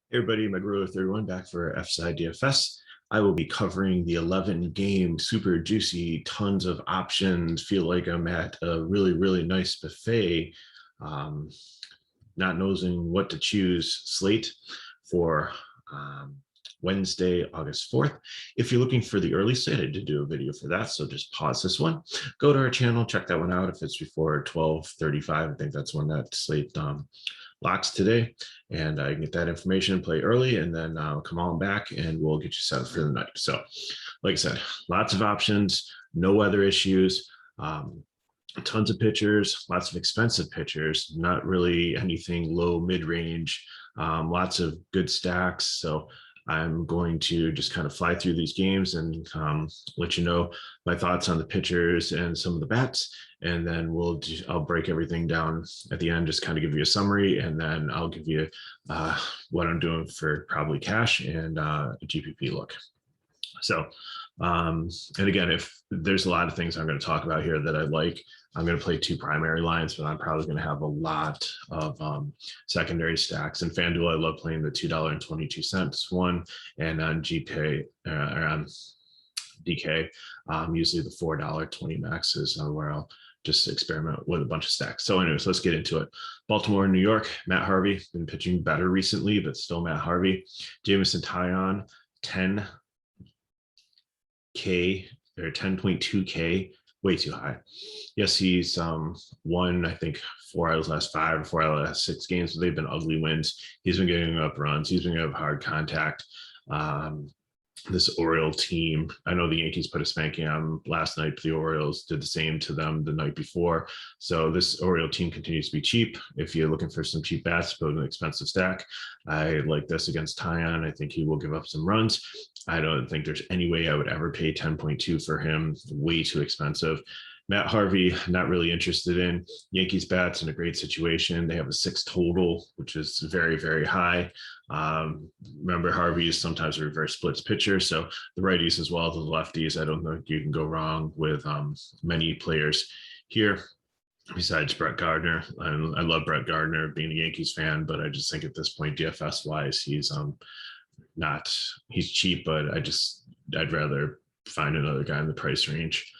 Hey everybody, McGrew31 back for F-Side DFS. I will be covering the 11-game super juicy, tons of options. Feel like I'm at a really nice buffet. Um, Not knowing what to choose slate for Wednesday, August 4th. If you're looking for the early slate, I did do a video for that, so just pause this one. Go to our channel, check that one out. If it's before 12:35, I think that's when that slate locks today, and I can get that information, play early, and then come on back and we'll get you set up for the night. So like I said, lots of options, no weather issues, tons of pitchers, lots of expensive pitchers, not really anything low mid-range, lots of good stacks. So I'm going to just kind of fly through these games and let you know my thoughts on the pitchers and some of the bats. And then I'll break everything down at the end, just kind of give you a summary, and then I'll give you what I'm doing for probably cash and a GPP look. So, and again, if there's a lot of things I'm going to talk about here that I like, I'm going to play two primary lines, but I'm probably going to have a lot of secondary stacks. In FanDuel, I love playing the $2.22 one, and on GK or on DK, usually the $4.20 max is where I'll just experiment with a bunch of stacks. So anyways, let's get into it. Baltimore and New York, Matt Harvey, been pitching better recently, but still Matt Harvey. Jameson Taillon, 10K or 10.2K, way too high. Yes, he's won, I think, 4 out of the last 5 or 4 out of the last 6 games, but they've been ugly wins. He's been getting up runs. He's been getting up hard contact. This Oriole team, I know the Yankees put a spanking on them last night, but the Orioles did the same to them the night before. So this Oriole team continues to be cheap. If you're looking for some cheap bats, but an expensive stack, I like this against Taillon. I think he will give up some runs. I don't think there's any way I would ever pay 10.2 for him. Way too expensive. Matt Harvey, not really interested in. Yankees bats in a great situation. They have a 6 total, which is very high. Remember, Harvey is sometimes a reverse splits pitcher, so the righties as well as the lefties. I don't think you can go wrong with many players here. Besides Brett Gardner, I love Brett Gardner, being a Yankees fan, but I just think at this point, DFS wise, he's cheap, but I'd rather find another guy in the price range.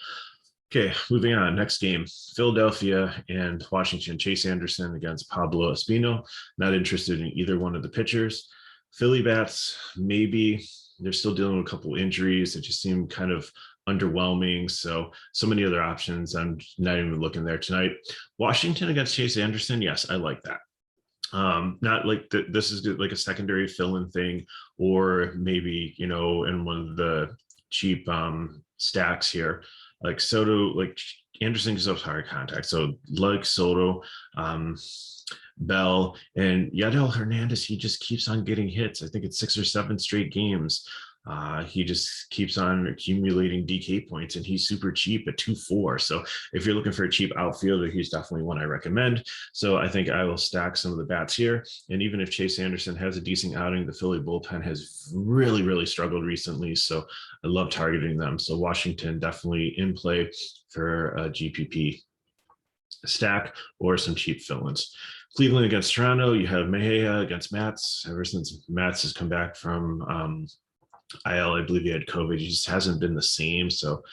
Okay, moving on. Next game, Philadelphia and Washington. Chase Anderson against Pablo Espino. Not interested in either one of the pitchers. Philly bats, maybe. They're still dealing with a couple injuries that just seem kind of underwhelming. So many other options. I'm not even looking there tonight. Washington against Chase Anderson. Yes, I like that. Not like this is like a secondary fill-in thing, or maybe, in one of the cheap stacks here. Like Soto, like Anderson gives up hard contact. So like Soto, Bell, and Yadiel Hernandez, he just keeps on getting hits. I think it's 6 or 7 straight games. He just keeps on accumulating DK points, and he's super cheap at 2.4. So if you're looking for a cheap outfielder, he's definitely one I recommend. So I think I will stack some of the bats here. And even if Chase Anderson has a decent outing, the Philly bullpen has really struggled recently. So I love targeting them. So Washington definitely in play for a GPP stack or some cheap fill-ins. Cleveland against Toronto, you have Mejia against Matz. Ever since Matz has come back from IL, I believe he had COVID. He just hasn't been the same. So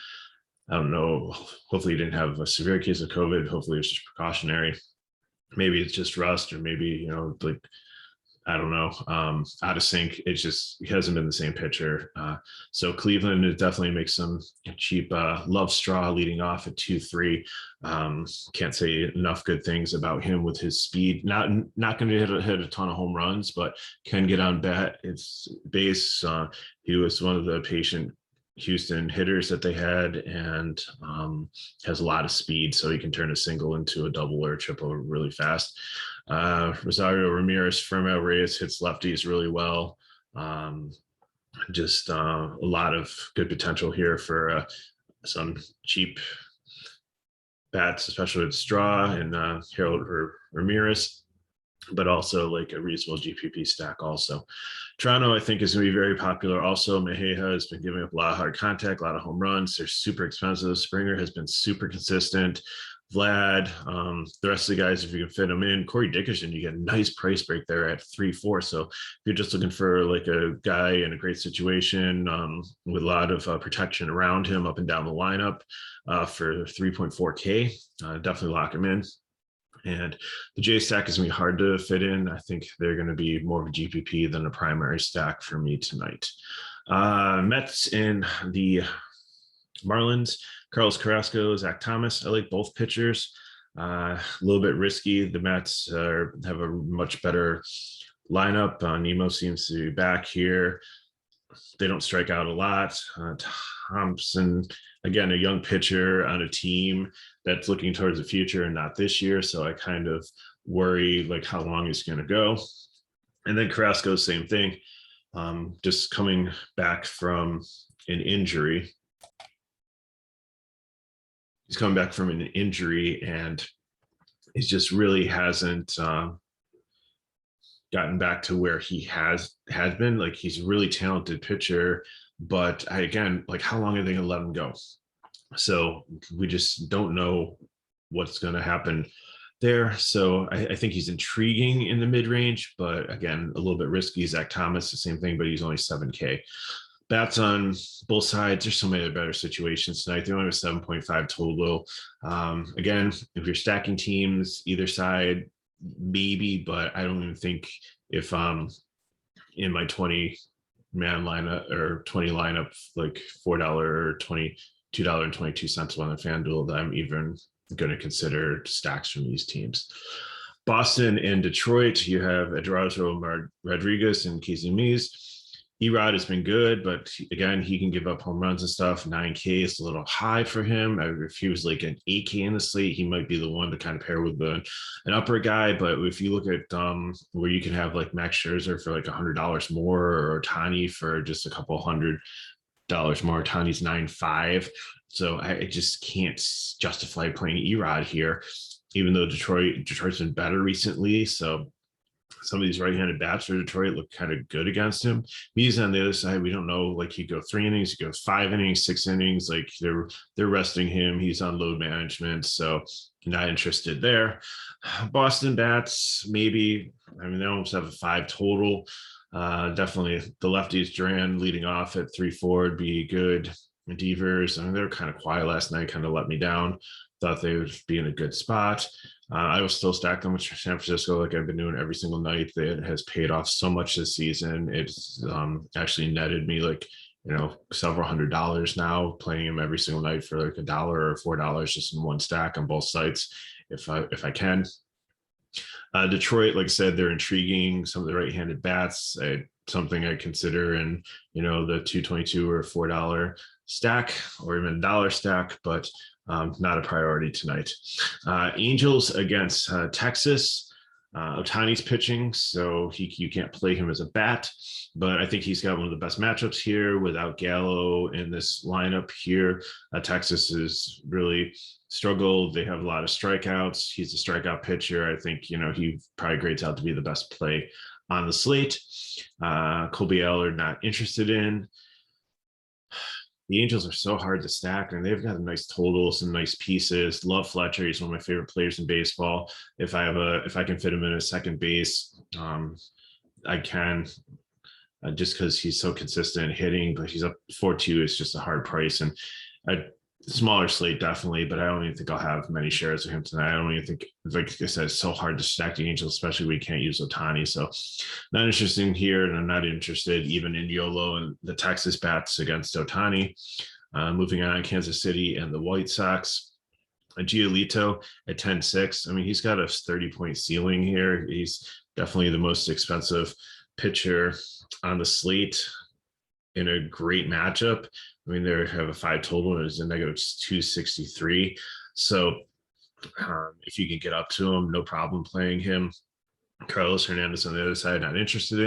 I don't know. Hopefully he didn't have a severe case of COVID. Hopefully it's just precautionary. Maybe it's just rust, or maybe, like, I don't know, out of sync. It's just, he hasn't been the same pitcher. So Cleveland, it definitely makes some cheap Love Straw leading off at 2.3. Can't say enough good things about him with his speed. Not going to hit a ton of home runs, but can get on base. He was one of the patient Houston hitters that they had, and has a lot of speed, so he can turn a single into a double or a triple really fast. Rosario Ramirez from El Reyes hits lefties really well. Just a lot of good potential here for some cheap bats, especially with Straw and Harold Ramirez, but also like a reasonable GPP stack also. Toronto, I think, is going to be very popular. Also, Mejia has been giving up a lot of hard contact, a lot of home runs. They're super expensive. Springer has been super consistent. Vlad, the rest of the guys, if you can fit them in. Corey Dickerson, you get a nice price break there at 3-4. So if you're just looking for like a guy in a great situation with a lot of protection around him up and down the lineup for 3.4K, definitely lock him in. And the J stack is going to be hard to fit in. I think they're going to be more of a GPP than a primary stack for me tonight. Mets in the Marlins, Carlos Carrasco, Zach Thomas. I like both pitchers. A little bit risky. The Mets have a much better lineup. Nemo seems to be back here. They don't strike out a lot. Thompson, again, a young pitcher on a team that's looking towards the future and not this year. So I kind of worry like how long it's going to go. And then Carrasco, same thing. Just coming back from an injury. He's coming back from an injury and he just really hasn't gotten back to where he has been. Like, he's a really talented pitcher, but again, like, how long are they going to let him go? So we just don't know what's going to happen there. So I think he's intriguing in the mid-range, but again, a little bit risky. Zach Thomas, the same thing, but he's only 7K. Bats on both sides. There's so many better situations tonight. They only have a 7.5 total. Again, if you're stacking teams, either side, maybe, but I don't even think if in my 20-man lineup or 20 lineup, like $4 or $22.22 on the FanDuel, that I'm even going to consider stacks from these teams. Boston and Detroit, you have Eduardo Rodriguez and Casey Mize. Erod has been good, but again, he can give up home runs and stuff. 9K is a little high for him. If he was like an 8K in the slate, he might be the one to kind of pair with an upper guy. But if you look at where you can have like Max Scherzer for like $100 more, or Ohtani for just a couple $100 more. Ohtani's 9.5. So I just can't justify playing Erod here, even though Detroit's been better recently. So some of these right-handed bats for Detroit look kind of good against him. He's on the other side. We don't know, like, he go 3 innings, he goes 5 innings, 6 innings. Like, they're resting him. He's on load management, so not interested there. Boston bats, maybe. I mean, they almost have a 5 total. Definitely the lefties, Duran leading off at 3-4 would be good. Devers, I mean, they were kind of quiet last night, kind of let me down. Thought they would be in a good spot. I will still stack them with San Francisco like I've been doing every single night. It has paid off so much this season. It's actually netted me like, several $100s now, playing them every single night for like $1 or $4 just in one stack on both sites if I can. Detroit, like I said, they're intriguing. Some of the right-handed bats, something I consider in the $2.22 or $4 stack, or even $1 stack, but not a priority tonight. Angels against Texas. Ohtani's pitching, so you can't play him as a bat, but I think he's got one of the best matchups here without Gallo in this lineup here. Texas has really struggled. They have a lot of strikeouts. He's a strikeout pitcher. I think, he probably grades out to be the best play on the slate. Colby Eller, not interested in. The Angels are so hard to stack, and they've got a nice total, some nice pieces. Love Fletcher. He's one of my favorite players in baseball. If I can fit him in a second base, I can, just because he's so consistent hitting, but he's up 4-2. It's just a hard price, and a smaller slate definitely, but I don't even think I'll have many shares of him tonight. I don't even think, like I said, it's so hard to stack the Angels, especially when we can't use Ohtani. So not interested here, and I'm not interested even in YOLO and the Texas bats against Ohtani. Moving on, Kansas City and the White Sox. Giolito at 10.6. I mean, he's got a 30-point ceiling here. He's definitely the most expensive pitcher on the slate in a great matchup. I mean, they have a 5 total, and it's a negative 263. So if you can get up to him, no problem playing him. Carlos Hernandez on the other side, not interested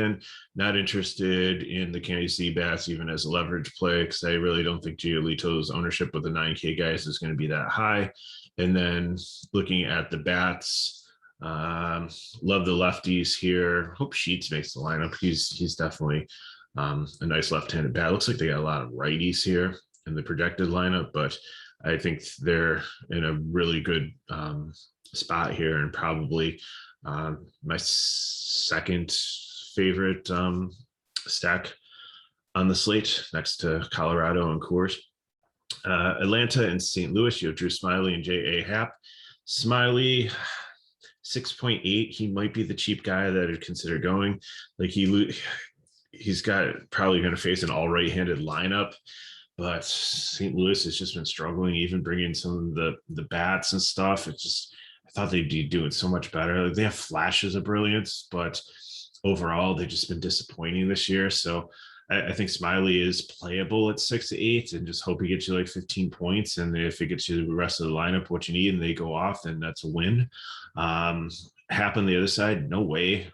in the Kansas City bats, even as a leverage play, because I really don't think Giolito's ownership with the 9K guys is going to be that high. And then looking at the bats, love the lefties here. Hope Sheets makes the lineup. He's definitely a nice left-handed bat. Looks like they got a lot of righties here in the projected lineup, but I think they're in a really good spot here, and probably my second favorite stack on the slate, next to Colorado and Coors. Atlanta and St. Louis, you have Drew Smyly and J.A. Happ. Smyly, 6.8. He might be the cheap guy that I'd consider going. Like he's got probably going to face an all right-handed lineup, but St. Louis has just been struggling, even bringing some of the bats and stuff. It's just, I thought they'd be doing so much better. Like, they have flashes of brilliance, but overall they've just been disappointing this year. So I think Smyly is playable at 6 to 8, and just hope he gets you like 15 points. And if it gets you the rest of the lineup what you need and they go off, then that's a win. Happen the other side, no way.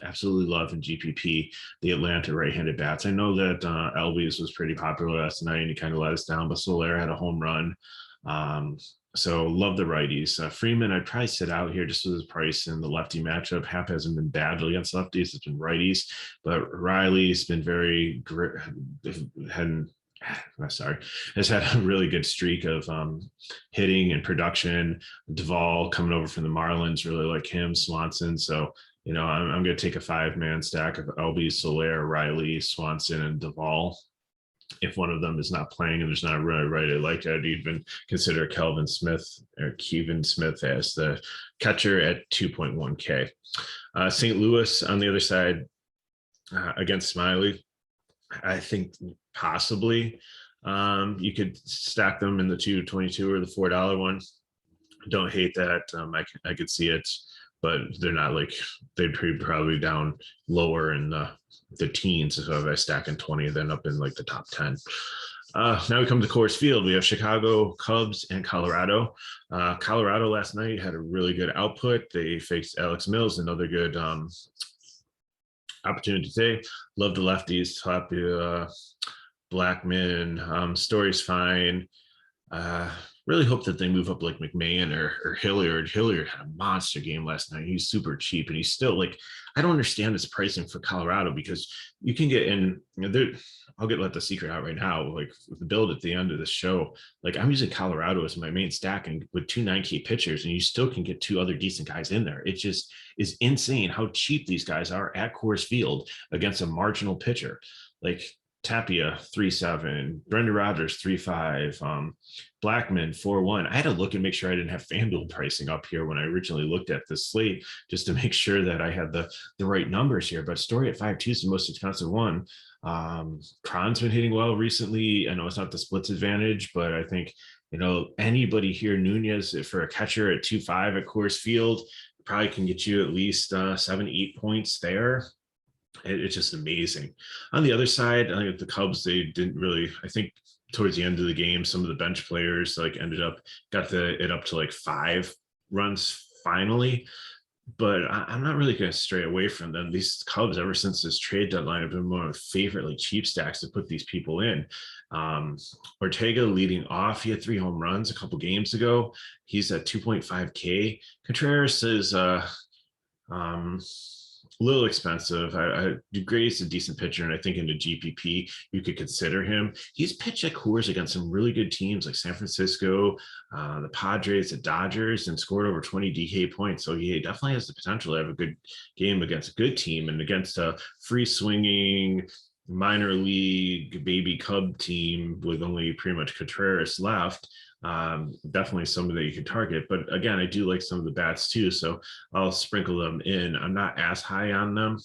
Absolutely love in GPP the Atlanta right-handed bats. I know that Elvis was pretty popular last night and he kind of let us down, but Soler had a home run. So love the righties. Freeman, I'd probably sit out here just with his price in the lefty matchup. Hap hasn't been bad against lefties; it's been righties. But Riley's been very has had a really good streak of hitting and production. Duvall coming over from the Marlins, really like him. Swanson. So, I'm going to take a 5-man stack of LB, Soler, Riley, Swanson, and Duvall. If one of them is not playing and there's not a right, I like I'd even consider Kevin Smith as the catcher at 2.1K. St. Louis on the other side against Smyly, I think possibly you could stack them in the 2.22 or the $4 one. Don't hate that. I could see it, but they're not like, they'd probably down lower in the teens. So if I stack in 20, then up in like the top 10. Now we come to Coors Field. We have Chicago Cubs and Colorado. Colorado last night had a really good output. They faced Alex Mills, another good opportunity today. Love the lefties. Top Blackman. Story's fine. Really hope that they move up like McMahon or Hilliard. Hilliard had a monster game last night. He's super cheap, and he's still like, I don't understand his pricing for Colorado, because you can get in, I'll let the secret out right now. Like, with the build at the end of the show, like, I'm using Colorado as my main stack, and with 2 9K pitchers, and you still can get 2 other decent guys in there. It just is insane how cheap these guys are at Coors Field against a marginal pitcher. Like, Tapia 3.7, Brendan Rodgers 3.5, Blackman 4.1. I had to look and make sure I didn't have FanDuel pricing up here when I originally looked at the slate, just to make sure that I had the right numbers here. But Story at 5.2 is the most expensive one. Cron's been hitting well recently. I know it's not the splits advantage, but I think anybody here, Nunez for a catcher at 2.5 at Coors Field probably can get you at least 7-8 points there. It's just amazing. On the other side, I think the Cubs, they didn't really, I think towards the end of the game, some of the bench players got it up to like 5 runs finally. But I'm not really going to stray away from them. These Cubs, ever since this trade deadline, have been one of my favorite like cheap stacks to put these people in. Ortega leading off, he had 3 home runs a couple games ago. He's at 2.5K. Contreras is a little expensive. Gray's a decent pitcher, and I think in the GPP you could consider him. He's pitched at Coors against some really good teams like San Francisco, the Padres, the Dodgers, and scored over 20 DK points. So he definitely has the potential to have a good game against a good team, and against a free swinging minor league baby Cub team with only pretty much Contreras left. Definitely somebody that you can target. But again, I do like some of the bats too, so I'll sprinkle them in. I'm not as high on them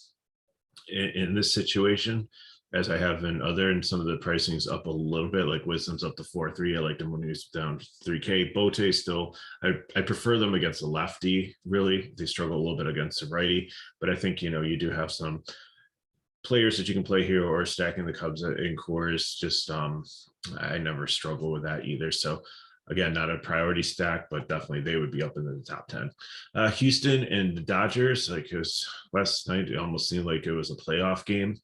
in this situation as I have in other, and some of the pricing is up a little bit. Like Wisdom's up to 4.3. I like them when he's down 3K. Bote still, I prefer them against a lefty. Really, they struggle a little bit against a righty, but I think you do have some players that you can play here, or stacking the Cubs in Coors. Just I never struggle with that either. So again, not a priority stack, but definitely they would be up in the top 10. Houston and the Dodgers, like it was last night, it almost seemed like it was a playoff game.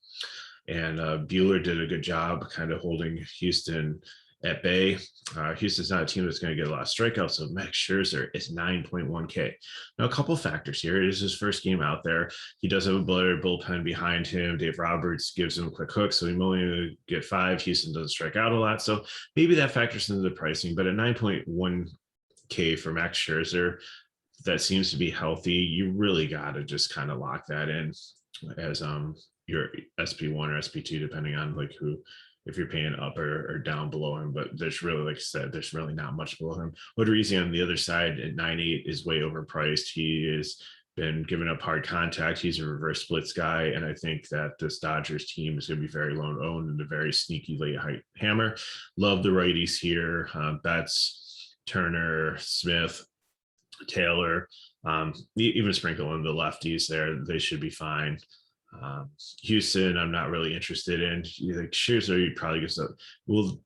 And Bueller did a good job kind of holding Houston at bay. Houston's not a team that's going to get a lot of strikeouts, so Max Scherzer is 9.1K. Now, a couple factors here. It is his first game out there. He does have a better bullpen behind him. Dave Roberts gives him a quick hook, so he may only get 5. Houston doesn't strike out a lot, so maybe that factors into the pricing. But at 9.1K for Max Scherzer, that seems to be healthy. You really got to just kind of lock that in as your SP1 or SP2, depending on like who, if you're paying up or down below him. But there's really, like I said, there's really not much below him. Odorizzi on the other side at 9.8 is way overpriced. He has been giving up hard contact. He's a reverse splits guy, and I think that this Dodgers team is going to be very low owned and a very sneaky late height hammer. Love the righties here. Betts, Turner, Smith, Taylor, even sprinkle in the lefties there. They should be fine. Houston, I'm not really interested in. Like Scherzer, you probably will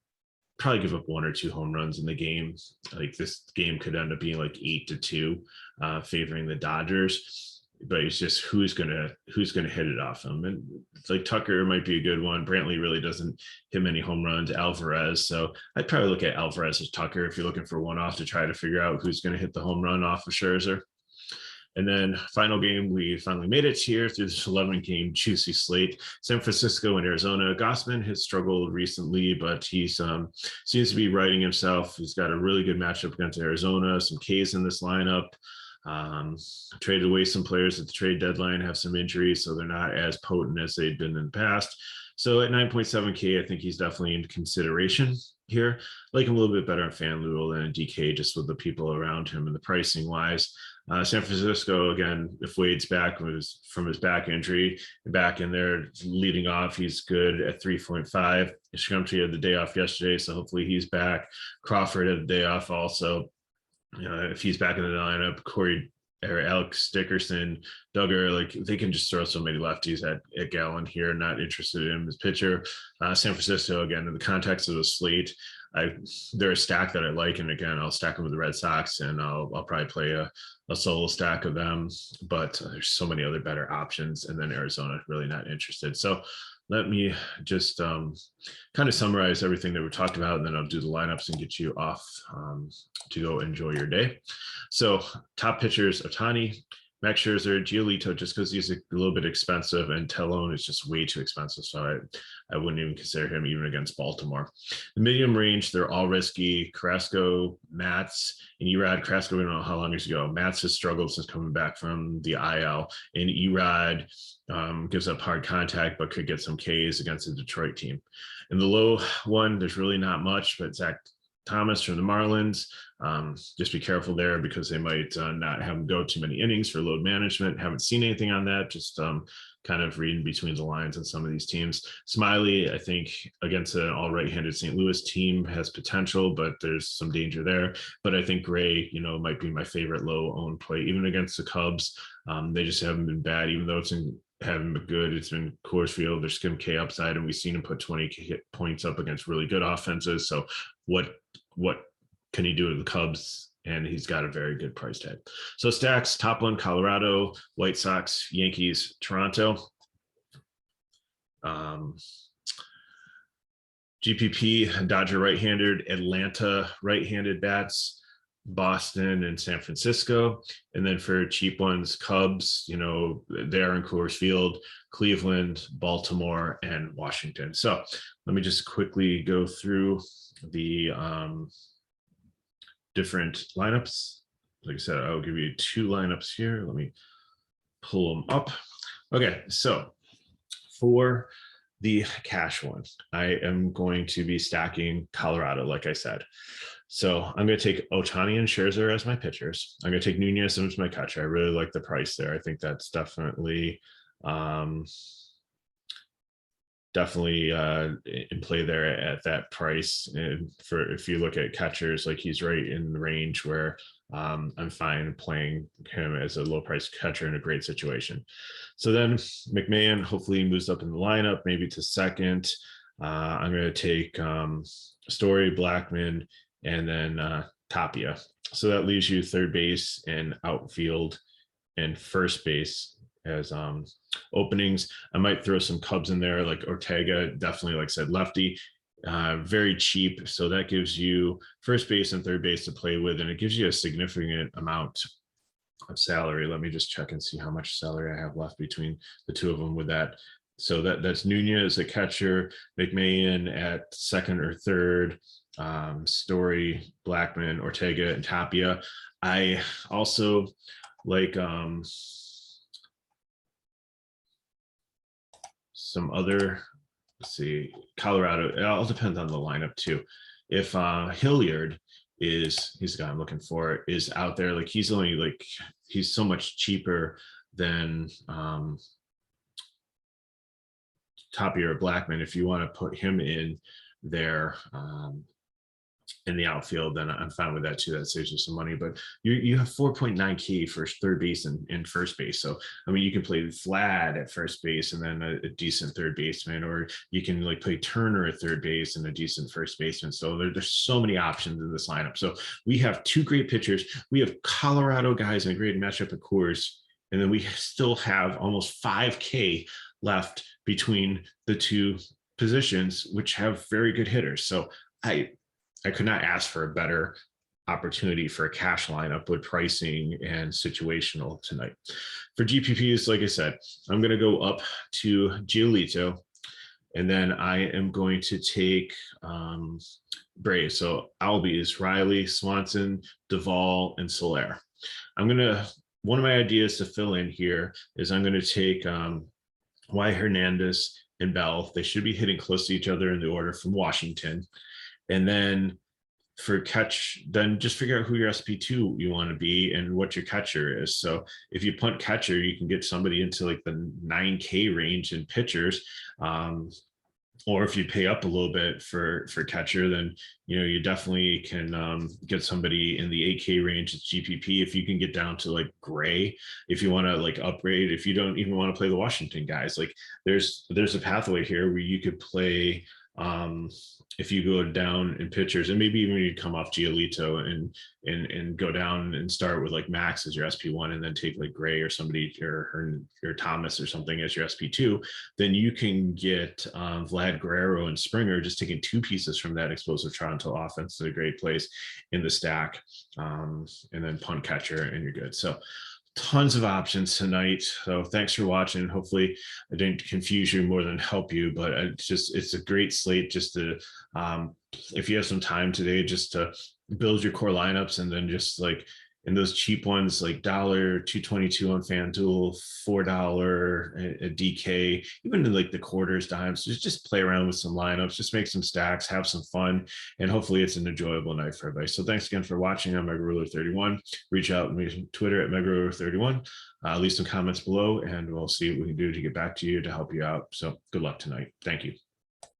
probably give up 1 or 2 home runs in the game. Like this game could end up being like 8-2, favoring the Dodgers. But it's just who's gonna hit it off him. And like Tucker might be a good one. Brantley really doesn't hit many home runs. Alvarez, so I'd probably look at Alvarez as Tucker if you're looking for one off to try to figure out who's going to hit the home run off of Scherzer. And then final game, we finally made it here through this 11-game juicy slate. San Francisco and Arizona. Gausman has struggled recently, but he's seems to be righting himself. He's got a really good matchup against Arizona. Some Ks in this lineup. Traded away some players at the trade deadline, have some injuries, so they're not as potent as they'd been in the past. So at 9.7K, I think he's definitely in consideration here. Like him a little bit better on FanDuel than DK, just with the people around him and the pricing wise. San Francisco, again, if Wade's back from his back injury, back in there leading off, he's good at 3.5. Schumpty had the day off yesterday, so hopefully he's back. Crawford had the day off also. If he's back in the lineup, Corey or Alex Dickerson, Duggar, like they can just throw so many lefties at Gallen here. Not interested in him as pitcher. San Francisco, again, in the context of the slate, they're a stack that I like, and again, I'll stack them with the Red Sox, and I'll probably play a solo stack of them. But there's so many other better options, and then Arizona really not interested. So let me just kind of summarize everything that we talked about, and then I'll do the lineups and get you off to go enjoy your day. So top pitchers: Ohtani, Max Scherzer, Giolito, just because he's a little bit expensive, and Talon is just way too expensive. So I wouldn't even consider him even against Baltimore. The medium range, they're all risky. Carrasco, Matz, and Erod. Carrasco, we don't know how long ago. Matz has struggled since coming back from the IL, and Erod gives up hard contact, but could get some Ks against the Detroit team. In the low one, there's really not much, but Zach Thomas from the Marlins, just be careful there because they might not have him go too many innings for load management. Haven't seen anything on that, just kind of reading between the lines on some of these teams. Smiley, I think against an all right-handed St. Louis team has potential, but there's some danger there. But I think Gray, might be my favorite low-owned play, even against the Cubs. They just haven't been bad, even though haven't been good. It's been Coors Field. There's Skim K upside, and we've seen him put 20 points up against really good offenses. So what can he do with the Cubs? And he's got a very good price tag. So stacks: top one, Colorado, White Sox, Yankees, Toronto. GPP, Dodger right-handed, Atlanta right-handed bats, Boston and San Francisco. And then for cheap ones, Cubs, they are in Coors Field, Cleveland, Baltimore, and Washington. So let me just quickly go through the different lineups. Like I said, I'll give you 2 lineups here. Let me pull them up. Okay, so for the cash one, I am going to be stacking Colorado, like I said. So I'm going to take Ohtani and Scherzer as my pitchers. I'm going to take Nunez as my catcher. I really like the price there. I think that's definitely in play there at that price. And if you look at catchers, like he's right in the range where I'm fine playing him as a low price catcher in a great situation. So then McMahon hopefully moves up in the lineup, maybe to second. I'm going to take Story, Blackman, and then Tapia. So that leaves you third base and outfield and first base as openings. I might throw some Cubs in there, like Ortega, definitely, like I said, lefty. very cheap. So that gives you first base and third base to play with, and it gives you a significant amount of salary. Let me just check and see how much salary I have left between the two of them with that. So that's Nunez at catcher, McMahon at second or third, Story, Blackman, Ortega, and Tapia. I also like some other, let's see, Colorado. It all depends on the lineup too. If Hilliard he's the guy I'm looking for, is out there, like he's only like, he's so much cheaper than Tapia or Blackman. If you want to put him in there in the outfield, then I'm fine with that too. That saves you some money. But you have 4.9K for third base and first base. So I mean, you can play Vlad at first base and then a decent third baseman, or you can like play Turner at third base and a decent first baseman. So there's so many options in this lineup. So we have two great pitchers. We have Colorado guys in a great matchup at Coors, and then we still have almost 5K left between the two positions, which have very good hitters. So I could not ask for a better opportunity for a cash lineup with pricing and situational tonight. For GPPs, like I said, I'm going to go up to Giolito, and then I am going to take Bray. So Albies, Riley, Swanson, Duvall, and Soler. One of my ideas to fill in here is I'm going to take Y. Hernandez and Bell. They should be hitting close to each other in the order from Washington. And then for catch, then just figure out who your SP2 you want to be and what your catcher is. So if you punt catcher, you can get somebody into like the 9K range in pitchers. Or if you pay up a little bit for catcher, then you definitely can get somebody in the 8K range at GPP. If you can get down to like Gray, if you want to like upgrade, if you don't even want to play the Washington guys, like there's a pathway here where you could play if you go down in pitchers, and maybe even you come off Giolito and go down and start with like Max as your SP1, and then take like Gray or somebody or Thomas or something as your SP2, then you can get Vlad Guerrero and Springer, just taking two pieces from that explosive Toronto offense. It's a great place in the stack, and then punt catcher, and you're good. So tons of options tonight. So thanks for watching. Hopefully I didn't confuse you more than help you, but it's a great slate just to, if you have some time today, just to build your core lineups, and then just like in those cheap ones, like $2.22 on FanDuel, $4 a DK, even in like the quarters, dimes, just play around with some lineups, just make some stacks, have some fun, and hopefully it's an enjoyable night for everybody. So thanks again for watching. I'm MegaRuler31. Reach out to me on Twitter at MegaRuler31. Leave some comments below, and we'll see what we can do to get back to you to help you out. So good luck tonight. Thank you.